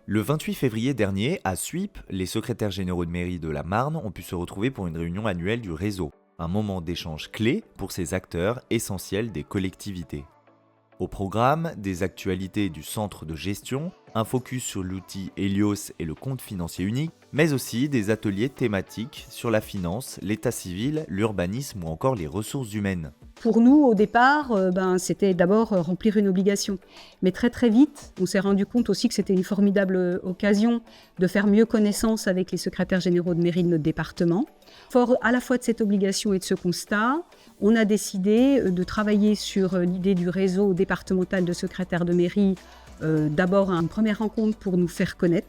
Le 28 février dernier, à Suippes, les secrétaires généraux de mairie de la Marne ont pu se retrouver pour une réunion annuelle du réseau, un moment d'échange clé pour ces acteurs essentiels des collectivités. Au programme, des actualités du centre de gestion, un focus sur l'outil Helios et le compte financier unique, mais aussi des ateliers thématiques sur la finance, l'état civil, l'urbanisme ou encore les ressources humaines. Pour nous, au départ, c'était d'abord remplir une obligation. Mais très très vite, on s'est rendu compte aussi que c'était une formidable occasion de faire mieux connaissance avec les secrétaires généraux de mairie de notre département. Fort à la fois de cette obligation et de ce constat, on a décidé de travailler sur l'idée du réseau départemental de secrétaires de mairie. D'abord, une première rencontre pour nous faire connaître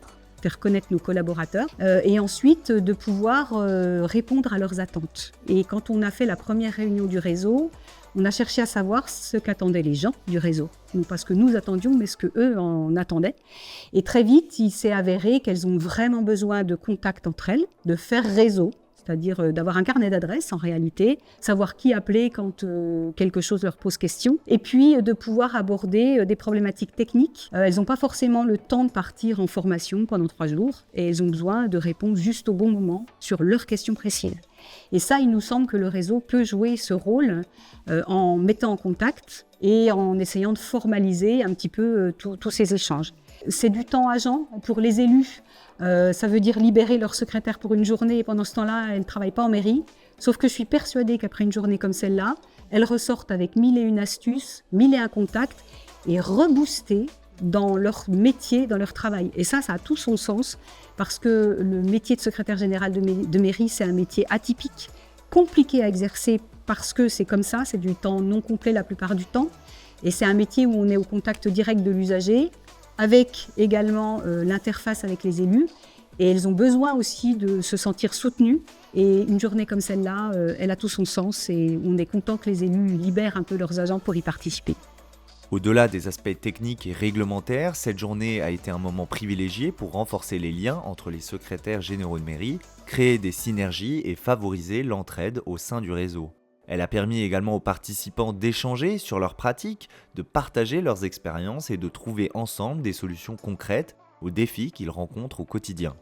nos collaborateurs, et ensuite de pouvoir répondre à leurs attentes. Et quand on a fait la première réunion du réseau, on a cherché à savoir ce qu'attendaient les gens du réseau. Non pas ce que nous attendions, mais ce qu'eux en attendaient. Et très vite, il s'est avéré qu'elles ont vraiment besoin de contact entre elles, de faire réseau, c'est-à-dire d'avoir un carnet d'adresses en réalité, savoir qui appeler quand quelque chose leur pose question, et puis de pouvoir aborder des problématiques techniques. Elles n'ont pas forcément le temps de partir en formation pendant 3 jours, et elles ont besoin de répondre juste au bon moment sur leurs questions précises. Et ça, il nous semble que le réseau peut jouer ce rôle en mettant en contact et en essayant de formaliser un petit peu tous ces échanges. C'est du temps agent pour les élus. Ça veut dire libérer leur secrétaire pour une journée et pendant ce temps-là, elles ne travaillent pas en mairie. Sauf que je suis persuadée qu'après une journée comme celle-là, elles ressortent avec 1001 astuces, 1001 contacts et reboostées dans leur métier, dans leur travail. Et ça a tout son sens parce que le métier de secrétaire général de mairie, c'est un métier atypique, compliqué à exercer parce que c'est comme ça, c'est du temps non complet la plupart du temps. Et c'est un métier où on est au contact direct de l'usager, avec également l'interface avec les élus. Et elles ont besoin aussi de se sentir soutenues. Et une journée comme celle-là, elle a tout son sens et on est content que les élus libèrent un peu leurs agents pour y participer. Au-delà des aspects techniques et réglementaires, cette journée a été un moment privilégié pour renforcer les liens entre les secrétaires généraux de mairie, créer des synergies et favoriser l'entraide au sein du réseau. Elle a permis également aux participants d'échanger sur leurs pratiques, de partager leurs expériences et de trouver ensemble des solutions concrètes aux défis qu'ils rencontrent au quotidien.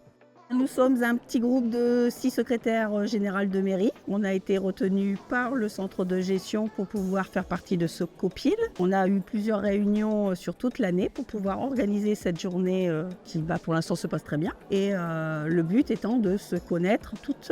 Nous sommes un petit groupe de 6 secrétaires généraux de mairie. On a été retenus par le centre de gestion pour pouvoir faire partie de ce COPIL. On a eu plusieurs réunions sur toute l'année pour pouvoir organiser cette journée qui pour l'instant se passe très bien. Et le but étant de se connaître toutes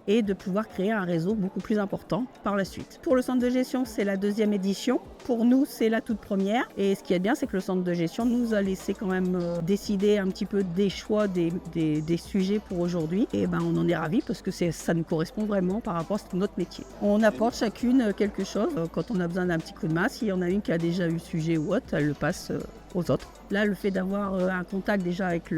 et de pouvoir créer un réseau beaucoup plus important par la suite. Pour le centre de gestion, c'est la 2e édition. Pour nous, c'est la toute première. Et ce qui est bien, c'est que le centre de gestion nous a laissé quand même décider un petit peu des choix des sujets pour aujourd'hui. Et on en est ravis parce que ça nous correspond vraiment par rapport à notre métier. On apporte chacune quelque chose. Quand on a besoin d'un petit coup de main, s'il y en a une qui a déjà eu sujet ou autre, elle le passe aux autres. Là, le fait d'avoir un contact déjà avec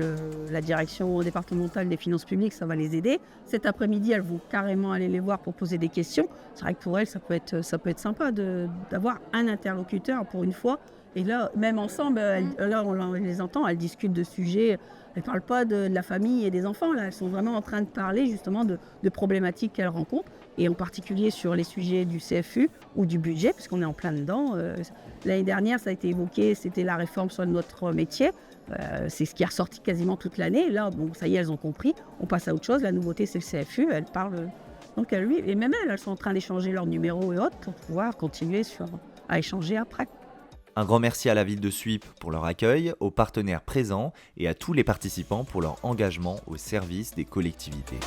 la direction départementale des finances publiques, ça va les aider. Cet après-midi, elles vont carrément aller les voir pour poser des questions. C'est vrai que pour elles, ça peut être sympa d'avoir un interlocuteur pour une fois. Et là, même ensemble, là, on les entend, elles discutent de sujets. Elles ne parlent pas de la famille et des enfants. Là, elles sont vraiment en train de parler justement de problématiques qu'elles rencontrent. Et en particulier sur les sujets du CFU ou du budget, puisqu'on est en plein dedans. L'année dernière, ça a été évoqué, c'était la réforme sur notre métier. C'est ce qui est ressorti quasiment toute l'année. Là, ça y est, elles ont compris. On passe à autre chose. La nouveauté, c'est le CFU. Elles parlent. Donc, et même elles sont en train d'échanger leurs numéros et autres pour pouvoir continuer à échanger après. Un grand merci à la ville de Suippes pour leur accueil, aux partenaires présents et à tous les participants pour leur engagement au service des collectivités.